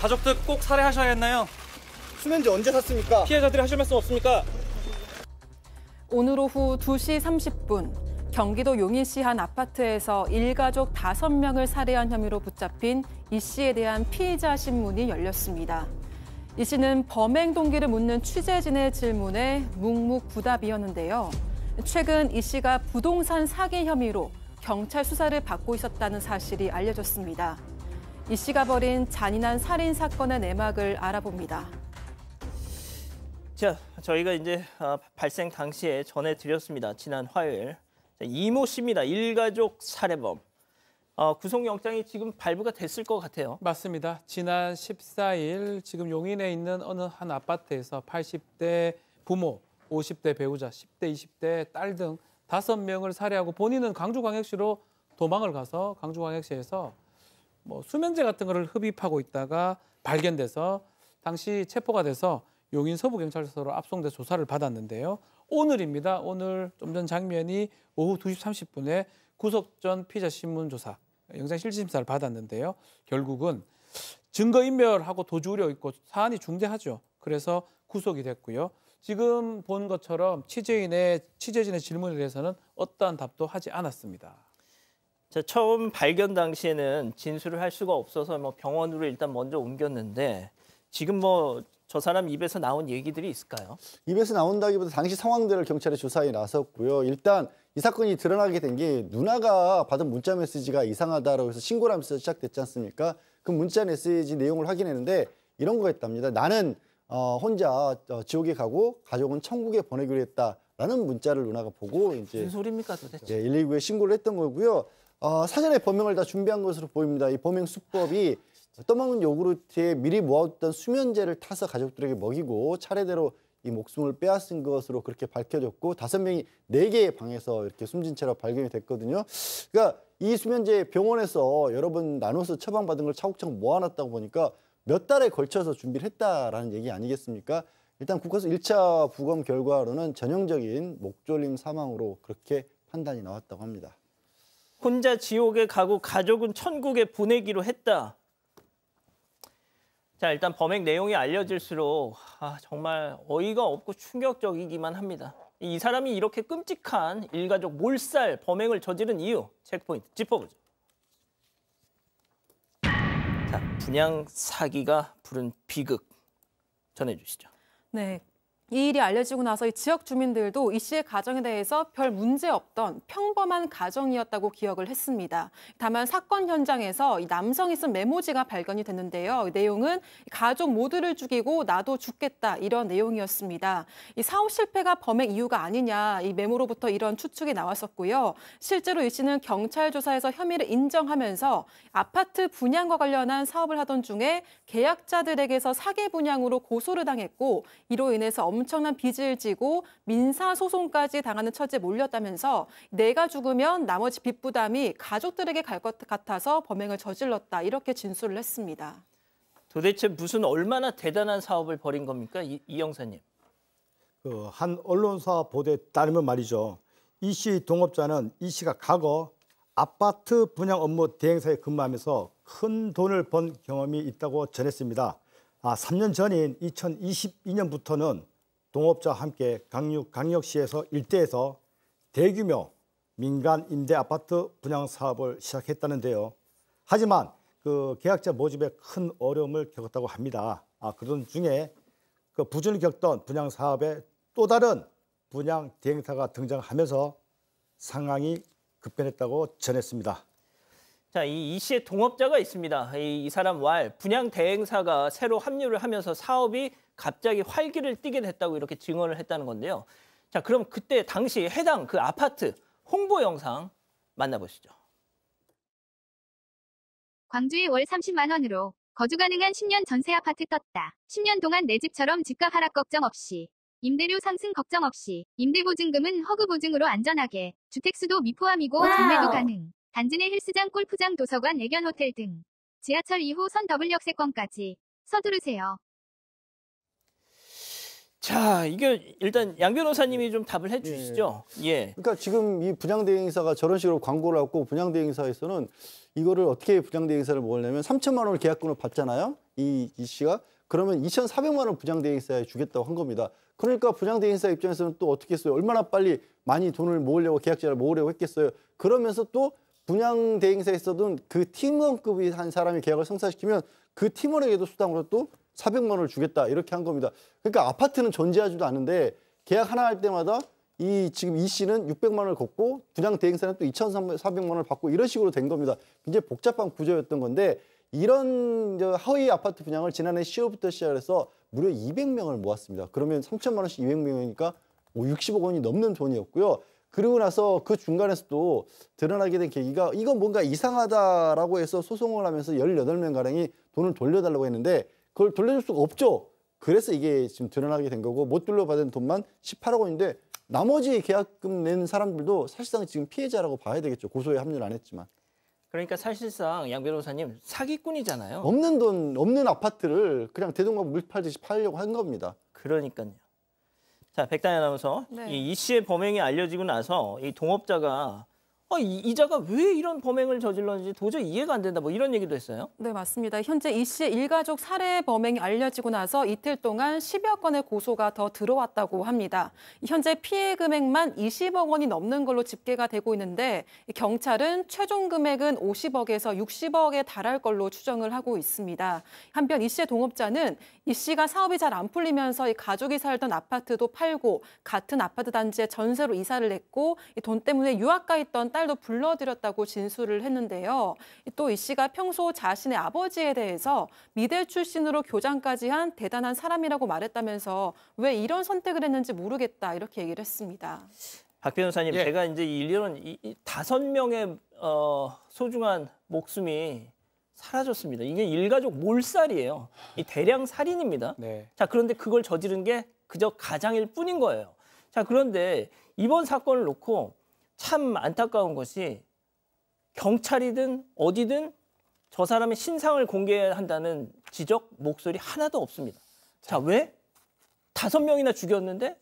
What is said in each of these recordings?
가족들 꼭 살해하셔야겠나요? 수면제 언제 샀습니까? 피해자들이 하실 말씀 없습니까? 오늘 오후 2시 30분 경기도 용인시 한 아파트에서 일가족 5명을 살해한 혐의로 붙잡힌 이 씨에 대한 피의자 신문이 열렸습니다. 이 씨는 범행 동기를 묻는 취재진의 질문에 묵묵부답이었는데요. 최근 이 씨가 부동산 사기 혐의로 경찰 수사를 받고 있었다는 사실이 알려졌습니다. 이 씨가 벌인 잔인한 살인 사건의 내막을 알아봅니다. 자, 저희가 이제 발생 당시에 전해드렸습니다. 지난 화요일. 이모 씨입니다. 일가족 살해범. 구속영장이 지금 발부가 됐을 것 같아요. 맞습니다. 지난 14일 지금 용인에 있는 어느 한 아파트에서 80대 부모, 50대 배우자, 10대, 20대 딸 등 5명을 살해하고 본인은 광주광역시로 도망을 가서 광주광역시에서 수면제 같은 거를 흡입하고 있다가 발견돼서 당시 체포가 돼서 용인 서부경찰서로 압송돼 조사를 받았는데요. 오늘입니다. 오늘 좀 전 장면이 오후 2시 30분에 구속 전 피의자 신문 조사, 영장실질심사를 받았는데요. 결국은 증거인멸하고 도주 우려 있고 사안이 중대하죠. 그래서 구속이 됐고요. 지금 본 것처럼 취재진의 질문에 대해서는 어떠한 답도 하지 않았습니다. 자, 처음 발견 당시에는 진술을 할 수가 없어서 병원으로 일단 먼저 옮겼는데 지금 저 사람 입에서 나온 얘기들이 있을까요? 입에서 나온다기보다 당시 상황들을 경찰에 조사에 나섰고요. 일단 이 사건이 드러나게 된 게 누나가 받은 문자 메시지가 이상하다라고 해서 신고를 하면서 시작됐지 않습니까? 그 문자 메시지 내용을 확인했는데 이런 거였답니다. 나는 혼자 지옥에 가고 가족은 천국에 보내기로 했다라는 문자를 누나가 보고 이제 무슨 소리입니까 도대체? 119에 신고를 했던 거고요. 사전에 범행을 다 준비한 것으로 보입니다. 이 범행 수법이 떠먹는 요구르트에 미리 모아뒀던 수면제를 타서 가족들에게 먹이고 차례대로 이 목숨을 빼앗은 것으로 그렇게 밝혀졌고 5명이 4개의 방에서 이렇게 숨진 채로 발견이 됐거든요. 그러니까 이 수면제 병원에서 여러 번 나눠서 처방받은 걸 차곡차곡 모아놨다고 보니까 몇 달에 걸쳐서 준비를 했다라는 얘기 아니겠습니까? 일단 국가수 1차 부검 결과로는 전형적인 목졸림 사망으로 그렇게 판단이 나왔다고 합니다. 혼자 지옥에 가고 가족은 천국에 보내기로 했다. 자, 일단 범행 내용이 알려질수록 정말 어이가 없고 충격적이기만 합니다. 이 사람이 이렇게 끔찍한 일가족 몰살 범행을 저지른 이유, 체크포인트 짚어보죠. 자, 분양 사기가 부른 비극 전해주시죠. 네. 이 일이 알려지고 나서 이 지역 주민들도 이 씨의 가정에 대해서 별 문제 없던 평범한 가정이었다고 기억을 했습니다. 다만 사건 현장에서 이 남성이 쓴 메모지가 발견이 됐는데요. 이 내용은 가족 모두를 죽이고 나도 죽겠다 이런 내용이었습니다. 이 사업 실패가 범행 이유가 아니냐 이 메모로부터 이런 추측이 나왔었고요. 실제로 이 씨는 경찰 조사에서 혐의를 인정하면서 아파트 분양과 관련한 사업을 하던 중에 계약자들에게서 사기 분양으로 고소를 당했고 이로 인해서 엄청난 빚을 지고 민사소송까지 당하는 처지에 몰렸다면서 내가 죽으면 나머지 빚 부담이 가족들에게 갈 것 같아서 범행을 저질렀다 이렇게 진술을 했습니다. 도대체 무슨 얼마나 대단한 사업을 벌인 겁니까? 이 형사님. 한 언론사 보도에 따르면 말이죠. 이 씨 동업자는 이 씨가 과거 아파트 분양 업무 대행사에 근무하면서 큰 돈을 번 경험이 있다고 전했습니다. 3년 전인 2022년부터는 동업자와 함께 광역시에서 일대에서 대규모 민간 임대 아파트 분양 사업을 시작했다는데요. 하지만 그 계약자 모집에 큰 어려움을 겪었다고 합니다. 그런 중에 그 부진을 겪던 분양 사업에 또 다른 분양 대행사가 등장하면서 상황이 급변했다고 전했습니다. 자, 이 씨의 동업자가 있습니다. 이 사람 분양 대행사가 새로 합류를 하면서 사업이 갑자기 활기를 띠게 됐다고 이렇게 증언을 했다는 건데요. 자, 그럼 그때 당시 해당 그 아파트 홍보 영상 만나보시죠. 광주에 월 30만 원으로 거주 가능한 10년 전세 아파트 떴다. 10년 동안 내 집처럼 집값 하락 걱정 없이, 임대료 상승 걱정 없이, 임대보증금은 허그보증으로 안전하게, 주택수도 미포함이고 전매도 가능. 단지 내 헬스장, 골프장, 도서관, 애견 호텔 등 지하철 2호 선 더블 역세권까지 서두르세요. 자, 이게 일단 양 변호사님이 좀 답을 해주시죠. 예. 그러니까 지금 이 분양대행사가 저런 식으로 광고를 하고 분양대행사에서는 이거를 어떻게 분양대행사를 먹으려면 3천만 원을 계약금을 받잖아요. 이 씨가 그러면 2,400만 원 분양대행사에 주겠다고 한 겁니다. 그러니까 분양대행사 입장에서는 또 어떻게 했어요? 얼마나 빨리 많이 돈을 모으려고 계약자를 모으려고 했겠어요. 그러면서 또 분양대행사에서도 그 팀원급이 한 사람이 계약을 성사시키면 그 팀원에게도 수당으로 또 400만 원을 주겠다 이렇게 한 겁니다. 그러니까 아파트는 존재하지도 않은데 계약 하나 할 때마다 지금 이 씨는 600만 원을 걷고 분양대행사는 또 2,400만 원을 받고 이런 식으로 된 겁니다. 굉장히 복잡한 구조였던 건데 이런 허위 아파트 분양을 지난해 10월부터 시작해서 무려 200명을 모았습니다. 그러면 3천만 원씩 200명이니까 60억 원이 넘는 돈이었고요. 그리고 나서 그 중간에서도 드러나게 된 계기가 이건 뭔가 이상하다라고 해서 소송을 하면서 18명가량이 돈을 돌려달라고 했는데 그걸 돌려줄 수가 없죠. 그래서 이게 지금 드러나게 된 거고 못 돌려받은 돈만 18억 원인데 나머지 계약금 낸 사람들도 사실상 지금 피해자라고 봐야 되겠죠. 고소에 합류를 안 했지만. 그러니까 사실상 양 변호사님 사기꾼이잖아요. 없는 돈, 없는 아파트를 그냥 대동강 물 팔듯이 팔려고 한 겁니다. 그러니까요. 자, 백다희 아나운서, 네. 이 씨의 범행이 알려지고 나서 이 동업자가 이자가 왜 이런 범행을 저질렀는지 도저히 이해가 안 된다 뭐 이런 얘기도 했어요. 네, 맞습니다. 현재 이 씨의 일가족 살해 범행이 알려지고 나서 이틀 동안 10여 건의 고소가 더 들어왔다고 합니다. 현재 피해 금액만 20억 원이 넘는 걸로 집계가 되고 있는데 경찰은 최종 금액은 50억에서 60억에 달할 걸로 추정을 하고 있습니다. 한편 이 씨의 동업자는 이 씨가 사업이 잘 안 풀리면서 이 가족이 살던 아파트도 팔고 같은 아파트 단지에 전세로 이사를 했고 돈 때문에 유학가 있던 딸도 불러들였다고 진술을 했는데요. 또 이 씨가 평소 자신의 아버지에 대해서 미대 출신으로 교장까지 한 대단한 사람이라고 말했다면서 왜 이런 선택을 했는지 모르겠다 이렇게 얘기를 했습니다. 박 변호사님, 예. 제가 이제 이런 5명의 소중한 목숨이 사라졌습니다. 이게 일가족 몰살이에요. 이 대량 살인입니다. 네. 자, 그런데 그걸 저지른 게 그저 가장일 뿐인 거예요. 자, 그런데 이번 사건을 놓고 참 안타까운 것이 경찰이든 어디든 저 사람의 신상을 공개한다는 지적 목소리 하나도 없습니다. 자, 왜? 5명이나 죽였는데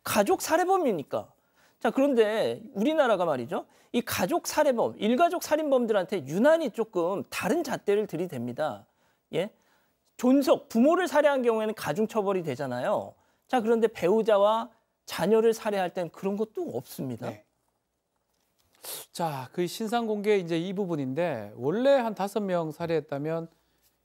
가족 살해범이니까. 자, 그런데 우리나라가 말이죠. 이 가족 살해범, 일가족 살인범들한테 유난히 조금 다른 잣대를 들이댑니다. 예? 존속, 부모를 살해한 경우에는 가중처벌이 되잖아요. 자, 그런데 배우자와 자녀를 살해할 땐 그런 것도 없습니다. 네. 자, 그 신상 공개 이제 이 부분인데 원래 한 5명 살해했다면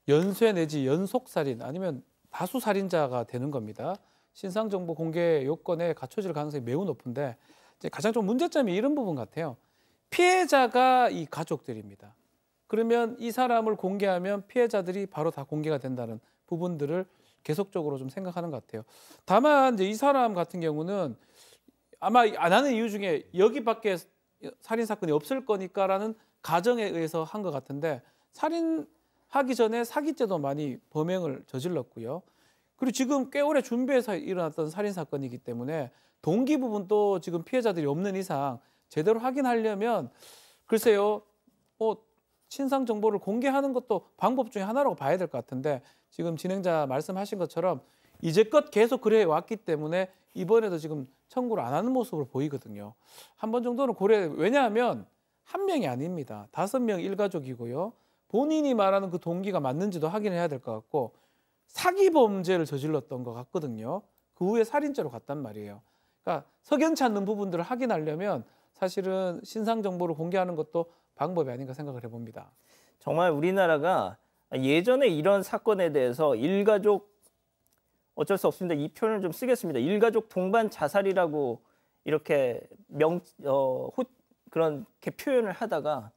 연쇄 내지 연속 살인 아니면 다수 살인자가 되는 겁니다. 신상 정보 공개 요건에 갖춰질 가능성이 매우 높은데 이제 가장 좀 문제점이 이런 부분 같아요. 피해자가 이 가족들입니다. 그러면 이 사람을 공개하면 피해자들이 바로 다 공개가 된다는 부분들을 계속적으로 좀 생각하는 것 같아요. 다만 이제 이 사람 같은 경우는 아마 안 하는 이유 중에 여기밖에 살인 사건이 없을 거니까라는 가정에 의해서 한 것 같은데 살인하기 전에 사기죄도 많이 범행을 저질렀고요. 그리고 지금 꽤 오래 준비해서 일어났던 살인 사건이기 때문에 동기 부분도 지금 피해자들이 없는 이상 제대로 확인하려면 글쎄요, 신상 정보를 공개하는 것도 방법 중에 하나라고 봐야 될 것 같은데 지금 진행자 말씀하신 것처럼 이제껏 계속 그래 왔기 때문에 이번에도 지금 청구를 안 하는 모습으로 보이거든요. 한 번 정도는 왜냐하면 한 명이 아닙니다. 5명 일가족이고요. 본인이 말하는 그 동기가 맞는지도 확인해야 될 것 같고 사기 범죄를 저질렀던 것 같거든요. 그 후에 살인죄로 갔단 말이에요. 그러니까 석연치 않는 부분들을 확인하려면 사실은 신상 정보를 공개하는 것도 방법이 아닌가 생각을 해봅니다. 정말 우리나라가 예전에 이런 사건에 대해서 일가족 어쩔 수 없습니다. 이 표현을 좀 쓰겠습니다. 일가족 동반 자살이라고 이렇게 그렇게 표현을 하다가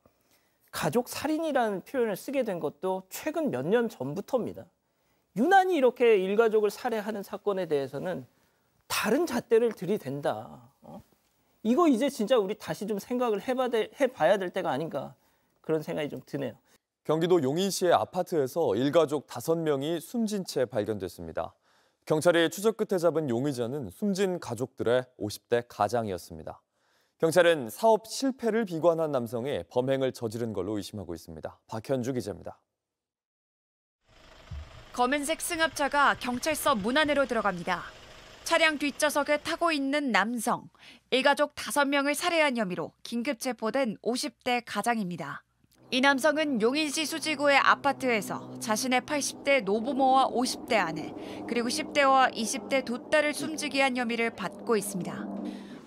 가족 살인이라는 표현을 쓰게 된 것도 최근 몇 년 전부터입니다. 유난히 이렇게 일가족을 살해하는 사건에 대해서는 다른 잣대를 들이댄다. 이거 이제 진짜 우리 다시 좀 생각을 해봐야 될 때가 아닌가 그런 생각이 좀 드네요. 경기도 용인시의 아파트에서 일가족 5명이 숨진 채 발견됐습니다. 경찰이 추적 끝에 잡은 용의자는 숨진 가족들의 50대 가장이었습니다. 경찰은 사업 실패를 비관한 남성이 범행을 저지른 걸로 의심하고 있습니다. 박현주 기자입니다. 검은색 승합차가 경찰서 문 안으로 들어갑니다. 차량 뒷좌석에 타고 있는 남성, 일가족 5명을 살해한 혐의로 긴급 체포된 50대 가장입니다. 이 남성은 용인시 수지구의 아파트에서 자신의 80대 노부모와 50대 아내, 그리고 10대와 20대 두 딸을 숨지게 한 혐의를 받고 있습니다.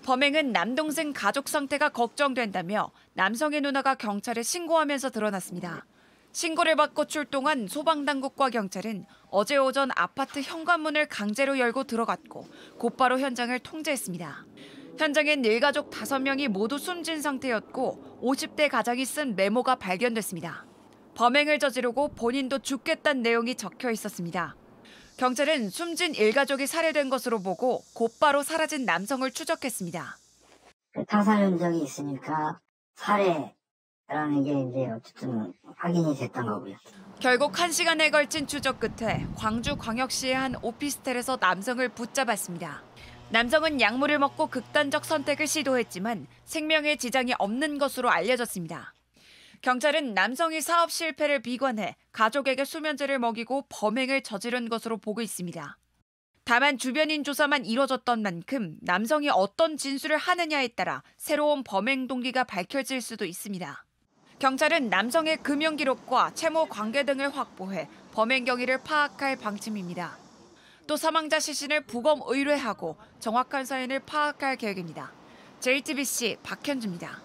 범행은 남동생 가족 상태가 걱정된다며 남성의 누나가 경찰에 신고하면서 드러났습니다. 신고를 받고 출동한 소방당국과 경찰은 어제 오전 아파트 현관문을 강제로 열고 들어갔고 곧바로 현장을 통제했습니다. 현장엔 일가족 5명이 모두 숨진 상태였고 50대 가장이 쓴 메모가 발견됐습니다. 범행을 저지르고 본인도 죽겠다는 내용이 적혀 있었습니다. 경찰은 숨진 일가족이 살해된 것으로 보고 곧바로 사라진 남성을 추적했습니다. 타살 흔적이 있으니까 살해라는 게 이제 어쨌든 확인이 됐던 거고요. 결국 1시간에 걸친 추적 끝에 광주광역시의 한 오피스텔에서 남성을 붙잡았습니다. 남성은 약물을 먹고 극단적 선택을 시도했지만 생명에 지장이 없는 것으로 알려졌습니다. 경찰은 남성이 사업 실패를 비관해 가족에게 수면제를 먹이고 범행을 저지른 것으로 보고 있습니다. 다만 주변인 조사만 이뤄졌던 만큼 남성이 어떤 진술을 하느냐에 따라 새로운 범행 동기가 밝혀질 수도 있습니다. 경찰은 남성의 금융 기록과 채무 관계 등을 확보해 범행 경위를 파악할 방침입니다. 또 사망자 시신을 부검 의뢰하고 정확한 사인을 파악할 계획입니다. JTBC 박현주입니다.